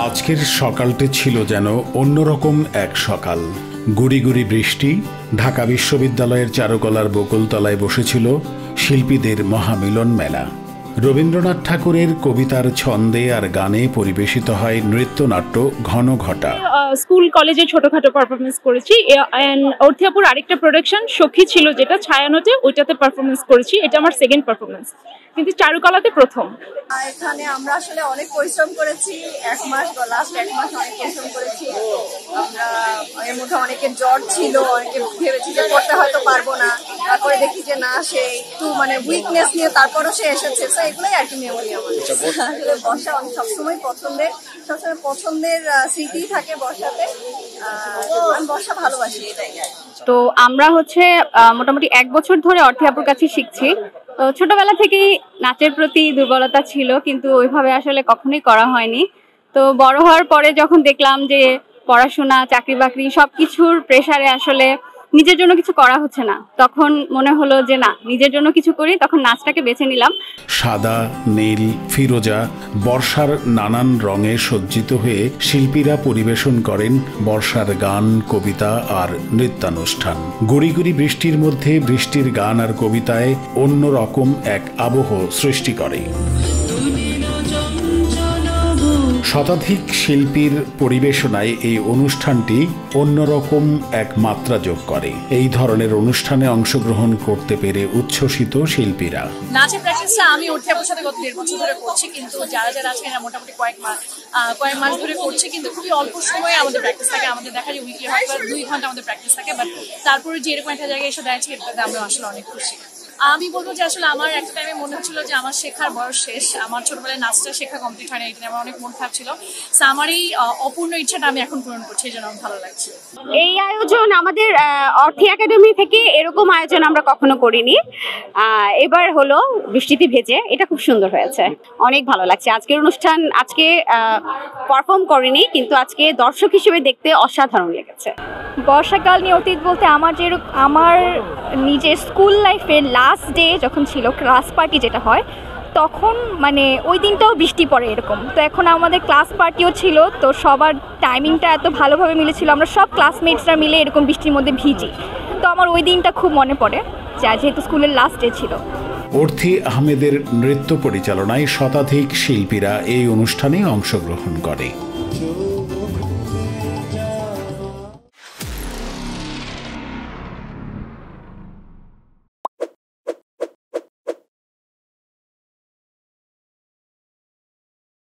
আজকের সকালটি ছিল যেন অন্যরকম এক সকাল। গুড়ি গুড়ি বৃষ্টি। ঢাকা বিশ্ববিদ্যালয়ের চারুকলার বকুলতলায় বসেছিল শিল্পীদের মহামিলন মেলা। রবীন্দ্রনাথ ঠাকুরের কবিতার ছন্দে আর গানে পরিবেশিত হয় নৃত্যনাট্য ঘন ঘটা। স্কুল কলেজে ছোটখাটো পারফরমেন্স করেছি। অর্থিয়াপুর আরেকটা প্রোডাকশন সখী ছিল, যেটা ছায়ানটে, ওইটাতে পারফরমেন্স করেছি। এটা আমার সেকেন্ড পারফরমেন্স, কিন্তু চারুকলাতে প্রথম। এখানে আমরা আসলে অনেক পরিশ্রম করেছি, লাস্ট এক মাস অনেক পরিশ্রম করেছি আমরা। এর মধ্যে অনেকের জ্বর ছিল, অনেকে ভেবেছি যে করতে হয়তো পারবো না, তারপরে দেখি যে না, সে একটু উইকনেস নিয়ে তারপরও সে এসেছে। এগুলোই আর কি মেমোরি আমাদের। আসলে বর্ষা সবসময় পছন্দের স্মৃতি থাকে বর্ষাতে। আমি বর্ষা ভালোবাসি, এটাই। তো আমরা মোটামুটি 1 বছর ধরে অর্থিয়াপুর কাছে শিখছি। তো ছোটবেলা থেকেই নাচের প্রতি দুর্বলতা ছিল, কিন্তু ওইভাবে আসলে কখনোই করা হয়নি। তো বড় হওয়ার পরে যখন দেখলাম যে পড়াশোনা, চাকরি বাকরি সবকিছুর প্রেসারে আসলে নিজের জন্য কিছু করা হচ্ছে না, তখন মনে হলো যে না, নিজের জন্য কিছু করি। তখন নাচটাকে বেছে নিলাম। সাদা, নীল, ফিরোজা, বর্ষার নানান রঙে সজ্জিত হয়ে শিল্পীরা পরিবেশন করেন বর্ষার গান, কবিতা আর নৃত্যানুষ্ঠান। গুড়ি গুড়ি বৃষ্টির মধ্যে বৃষ্টির গান আর কবিতায় অন্যরকম এক আবহ সৃষ্টি করে। শতাধিক শিল্পীর পরিবেশনায় এই অনুষ্ঠানটি অন্যরকম এক মাত্রা যোগ করে। এই ধরনের অনুষ্ঠানে অংশগ্রহণ করতে পেরে উচ্ছ্বসিত শিল্পীরা। নাচের প্র্যাকটিসটা আমি অর্থিয়াপুর সাথে গত 1.5 বছর ধরে করছি, কিন্তু যারা আছে এরা মোটামুটি কয়েক মাস ধরে করছে, কিন্তু খুবই অল্প সময়ে আমাদের প্র্যাকটিস থাকে। আমাদের দেখা যায় উইকলি হয়তো 2 ঘন্টা আমাদের প্র্যাকটিস থাকে, বাট তারপরে যে এরকম একটা জায়গায় এসে দাঁড়িয়েছি, এটাতে আমরা আসলে অনেক খুশি। আমি বলবো যে আসলে আমার একটা টাইমে মনে হচ্ছিল যে আমার শেখার বয়স শেষ, আমার ছোটবেলায় নাচটা শেখা কমপ্লিট হয়নি, এটা আমার অনেক মন খারাপ ছিল। সো আমার এই অপূর্ণ ইচ্ছাটা আমি এখন পূরণ করছি, এই জন্য আমার ভালো লাগছে। এই আয়োজন আমাদের অর্থি একাডেমি থেকে এরকম আয়োজন আমরা কখনো করিনি। এবার হলো বৃষ্টিতে ভেজে, এটা খুব সুন্দর হয়েছে, অনেক ভালো লাগছে। আজকের অনুষ্ঠান আজকে পারফর্ম করিনি, কিন্তু আজকে দর্শক হিসেবে দেখতে অসাধারণ লেগেছে। বর্ষাকাল নিয়ে অতীত বলতে আমার নিজের স্কুল লাইফের লাস্ট ডে যখন ছিল ক্লাস পার্টি যেটা হয়, তখন ওই দিনটাও বৃষ্টি পড়ে এরকম। তো এখন আমাদের ক্লাস পার্টিও ছিল, তো সবার টাইমিংটা এত ভালোভাবে মিলেছিল, আমরা সব ক্লাসমেটসরা মিলে এরকম বৃষ্টির মধ্যে ভিজি। তো আমার ওই দিনটা খুব মনে পড়ে, যেহেতু স্কুলের লাস্ট ডে ছিল। অর্থি আহমেদের নৃত্য পরিচালনায় শতাধিক শিল্পীরা এই অনুষ্ঠানে অংশগ্রহণ করে।